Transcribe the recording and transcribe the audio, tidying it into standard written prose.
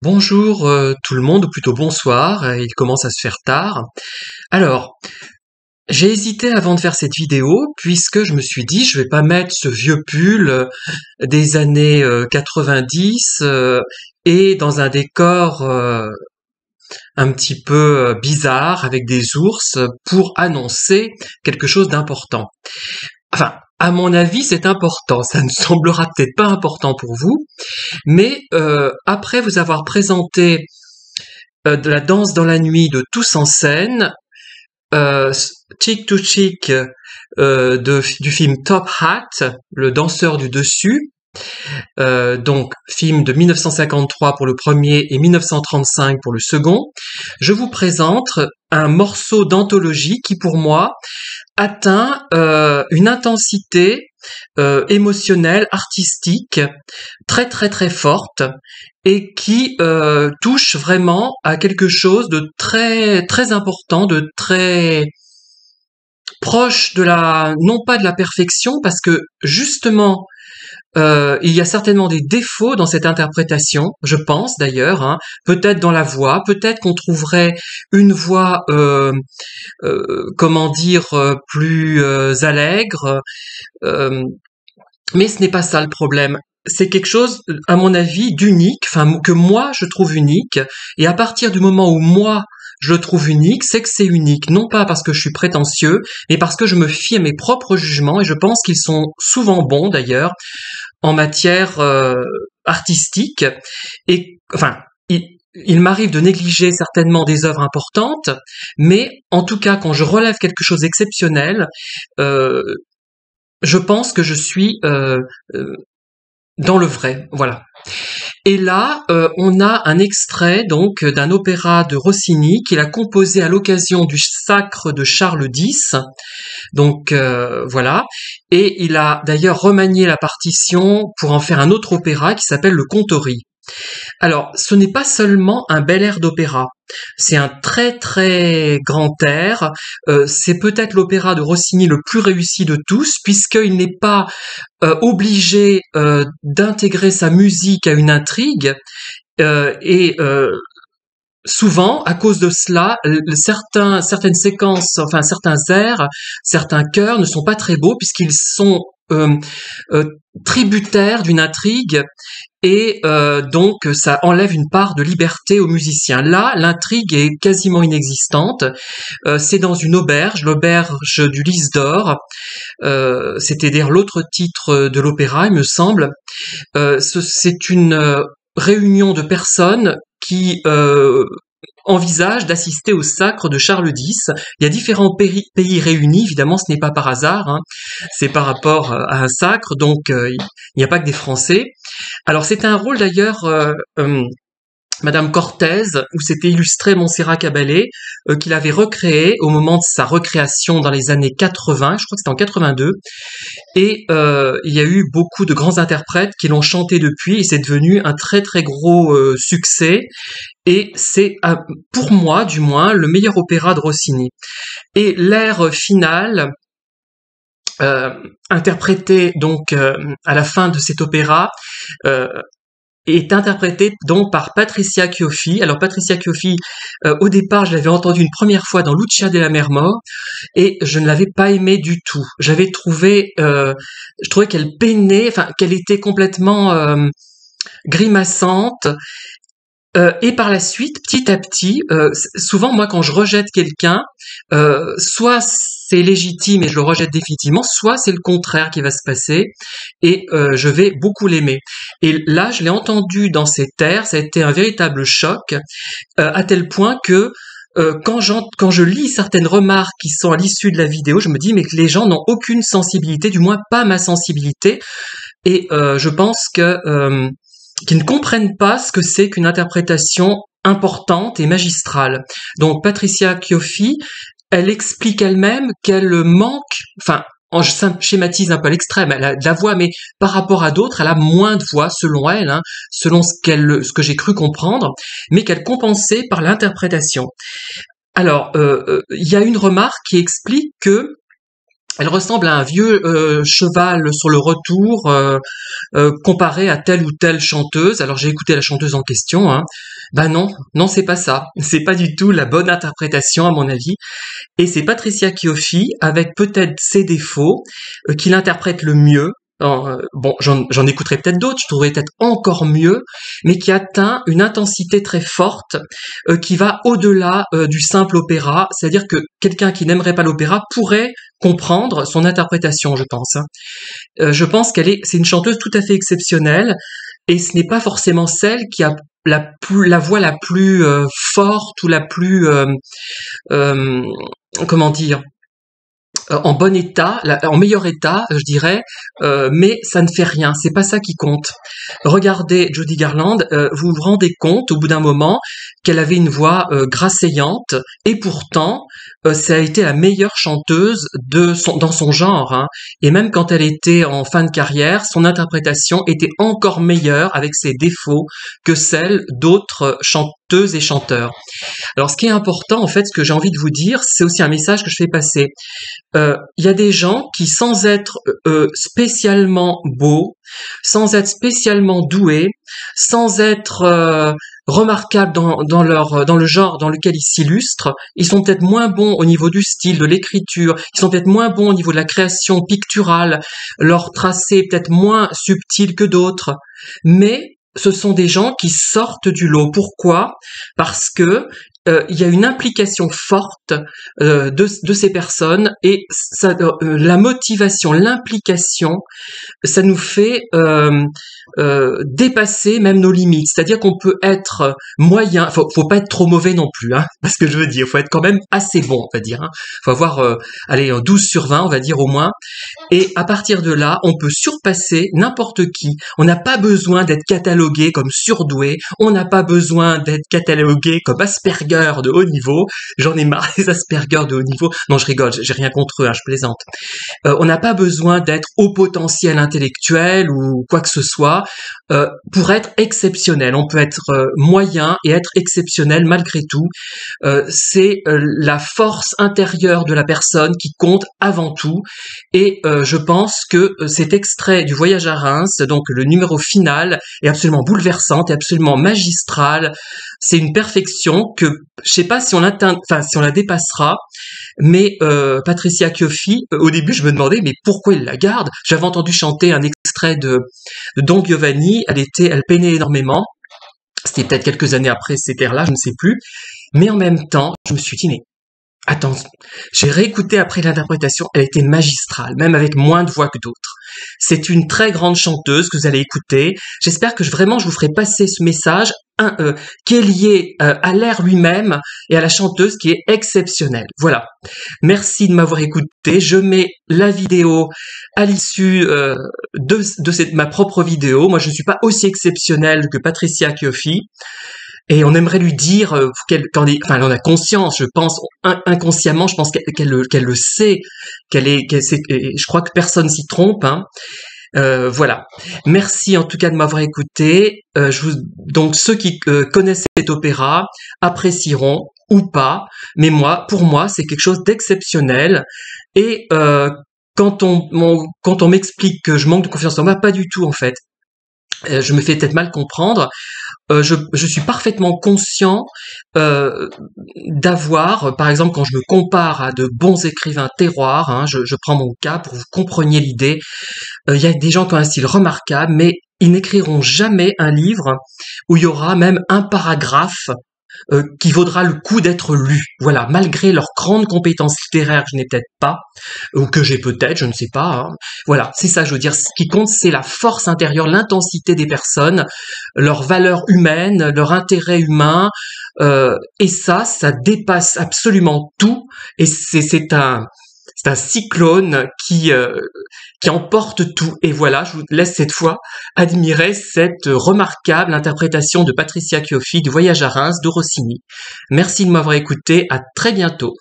Bonjour tout le monde, ou plutôt bonsoir, il commence à se faire tard. Alors, j'ai hésité avant de faire cette vidéo, puisque je me suis dit, je vais pas mettre ce vieux pull des années 90 et dans un décor un petit peu bizarre, avec des ours, pour annoncer quelque chose d'important. Enfin, à mon avis, c'est important, ça ne semblera peut-être pas important pour vous, mais après vous avoir présenté de la danse dans la nuit de Tous en scène, euh, Chick to Chick du film Top Hat, le danseur du dessus, donc film de 1953 pour le premier et 1935 pour le second. Je vous présente un morceau d'anthologie qui pour moi atteint une intensité émotionnelle, artistique très très très forte et qui touche vraiment à quelque chose de très très important, de très proche de la, non pas de la perfection, parce que justement il y a certainement des défauts dans cette interprétation, je pense d'ailleurs, hein, peut-être dans la voix, peut-être qu'on trouverait une voix, comment dire, plus allègre, euh, mais ce n'est pas ça le problème. C'est quelque chose, à mon avis, d'unique, enfin que moi je trouve unique, et à partir du moment où moi je le trouve unique, c'est que c'est unique, non pas parce que je suis prétentieux, mais parce que je me fie à mes propres jugements, et je pense qu'ils sont souvent bons d'ailleurs, en matière artistique. Et enfin, il m'arrive de négliger certainement des œuvres importantes, mais en tout cas, quand je relève quelque chose d'exceptionnel, euh, je pense que je suis dans le vrai. Voilà. Et là, on a un extrait donc d'un opéra de Rossini qu'il a composé à l'occasion du sacre de Charles X. Donc voilà. Et il a d'ailleurs remanié la partition pour en faire un autre opéra qui s'appelle le Contori. Alors, ce n'est pas seulement un bel air d'opéra, c'est un très très grand air, c'est peut-être l'opéra de Rossini le plus réussi de tous, puisqu'il n'est pas obligé d'intégrer sa musique à une intrigue, et souvent, à cause de cela, certaines séquences, enfin certains airs, certains chœurs ne sont pas très beaux puisqu'ils sont euh, euh, tributaires d'une intrigue et donc ça enlève une part de liberté aux musiciens. Là, l'intrigue est quasiment inexistante. C'est dans une auberge, l'auberge du Lys d'Or. C'était d'ailleurs l'autre titre de l'opéra, il me semble. C'est une réunion de personnes qui envisagent d'assister au sacre de Charles X. Il y a différents pays réunis, évidemment ce n'est pas par hasard, hein. C'est par rapport à un sacre, donc il n'y a pas que des Français. Alors c'est un rôle d'ailleurs, Madame Cortez, où s'était illustré Montserrat Caballé, qu'il avait recréé au moment de sa recréation dans les années 80, je crois que c'était en 82, et il y a eu beaucoup de grands interprètes qui l'ont chanté depuis, et c'est devenu un très très gros succès, et c'est pour moi du moins le meilleur opéra de Rossini. Et l'air final, interprété donc à la fin de cet opéra, euh, est interprétée donc par Patricia Chioffi. Alors Patricia Chioffi, au départ, je l'avais entendue une première fois dans Lucia della Mermor et je ne l'avais pas aimée du tout. Je trouvais qu'elle peinait, enfin qu'elle était complètement grimaçante. Et par la suite, petit à petit, souvent moi quand je rejette quelqu'un, soit c'est légitime et je le rejette définitivement, soit c'est le contraire qui va se passer et je vais beaucoup l'aimer. Et là, je l'ai entendu dans ces airs, ça a été un véritable choc, à tel point que quand je lis certaines remarques qui sont à l'issue de la vidéo, je me dis mais que les gens n'ont aucune sensibilité, du moins pas ma sensibilité, et je pense que qui ne comprennent pas ce que c'est qu'une interprétation importante et magistrale. Donc Patricia Chioffi, elle explique elle-même qu'elle manque, enfin, je schématise un peu à l'extrême, elle a de la voix, mais par rapport à d'autres, elle a moins de voix, selon elle, hein, selon ce que j'ai cru comprendre, mais qu'elle compensait par l'interprétation. Alors, il y a une remarque qui explique que Elle ressemble à un vieux cheval sur le retour comparé à telle ou telle chanteuse. Alors j'ai écouté la chanteuse en question. Hein. Ben non, non c'est pas ça. C'est pas du tout la bonne interprétation à mon avis. Et c'est Patricia Chioffi avec peut-être ses défauts qui l'interprète le mieux. Bon, j'en écouterai peut-être d'autres, je trouverai peut-être encore mieux, mais qui atteint une intensité très forte, qui va au-delà du simple opéra, c'est-à-dire que quelqu'un qui n'aimerait pas l'opéra pourrait comprendre son interprétation, je pense. Hein. Je pense c'est une chanteuse tout à fait exceptionnelle, et ce n'est pas forcément celle qui a la voix la plus forte ou la plus, euh, comment dire, en bon état, en meilleur état, je dirais, mais ça ne fait rien, c'est pas ça qui compte. Regardez Judy Garland, vous vous rendez compte au bout d'un moment qu'elle avait une voix grasseyante, et pourtant, ça a été la meilleure chanteuse dans son genre, hein. Et même quand elle était en fin de carrière, son interprétation était encore meilleure avec ses défauts que celle d'autres chanteuses et chanteurs. Alors ce qui est important, en fait, ce que j'ai envie de vous dire, c'est aussi un message que je fais passer. Il y a des gens qui, sans être spécialement beaux, sans être spécialement doués, sans être remarquables dans le genre dans lequel ils s'illustrent, ils sont peut-être moins bons au niveau du style, de l'écriture, ils sont peut-être moins bons au niveau de la création picturale, leur tracé est peut-être moins subtil que d'autres, mais ce sont des gens qui sortent du lot. Pourquoi? Parce que il y a une implication forte de ces personnes, et ça, la motivation, l'implication, ça nous fait dépasser même nos limites. C'est-à-dire qu'on peut être moyen, faut pas être trop mauvais non plus, hein, parce que je veux dire, faut être quand même assez bon, on va dire. Hein. Faut avoir, allez, 12 sur 20, on va dire au moins. Et à partir de là, on peut surpasser n'importe qui. On n'a pas besoin d'être catalogué comme surdoué. On n'a pas besoin d'être catalogué comme Asperger de haut niveau. J'en ai marre des Asperger de haut niveau. Non, je rigole, j'ai rien contre eux, hein, je plaisante. On n'a pas besoin d'être haut potentiel intellectuel ou quoi que ce soit pour être exceptionnel. On peut être moyen et être exceptionnel malgré tout. C'est la force intérieure de la personne qui compte avant tout. Et je pense que cet extrait du Voyage à Reims, donc le numéro final, est absolument bouleversant, est absolument magistral. C'est une perfection que je sais pas si on l'atteint, enfin si on la dépassera. Mais Patricia Chioffi, au début, je me demandais mais pourquoi il la garde. J'avais entendu chanter un extrait de Don Giovanni. Elle peinait énormément. C'était peut-être quelques années après cette ère-là, je ne sais plus. Mais en même temps, je me suis dit mais attends, j'ai réécouté après l'interprétation, elle était magistrale, même avec moins de voix que d'autres. C'est une très grande chanteuse que vous allez écouter. J'espère que vraiment je vous ferai passer ce message qui est lié à l'air lui-même et à la chanteuse qui est exceptionnelle. Voilà. Merci de m'avoir écouté. Je mets la vidéo à l'issue de ma propre vidéo. Moi, je ne suis pas aussi exceptionnelle que Patricia Chioffi. Et on aimerait lui dire enfin, elle en a conscience, je pense inconsciemment, je pense qu'elle le sait, et je crois que personne s'y trompe. Hein. Voilà. Merci en tout cas de m'avoir écouté. Donc ceux qui connaissent cet opéra apprécieront ou pas, mais pour moi, c'est quelque chose d'exceptionnel. Et quand on m'explique que je manque de confiance en moi, pas du tout en fait. Je me fais peut-être mal comprendre. Je suis parfaitement conscient d'avoir, par exemple, quand je me compare à de bons écrivains terroirs, hein, je prends mon cas pour que vous compreniez l'idée, il y a des gens qui ont un style remarquable, mais ils n'écriront jamais un livre où il y aura même un paragraphe qui vaudra le coup d'être lu. Voilà, malgré leurs grandes compétences littéraires que je n'ai peut-être pas, ou que j'ai peut-être, je ne sais pas. Hein. Voilà, c'est ça, je veux dire. Ce qui compte, c'est la force intérieure, l'intensité des personnes, leur valeur humaine, leur intérêt humain, et ça dépasse absolument tout. Et c'est un cyclone qui emporte tout. Et voilà, je vous laisse cette fois admirer cette remarquable interprétation de Patricia Chioffi du Voyage à Reims de Rossini. Merci de m'avoir écouté, à très bientôt.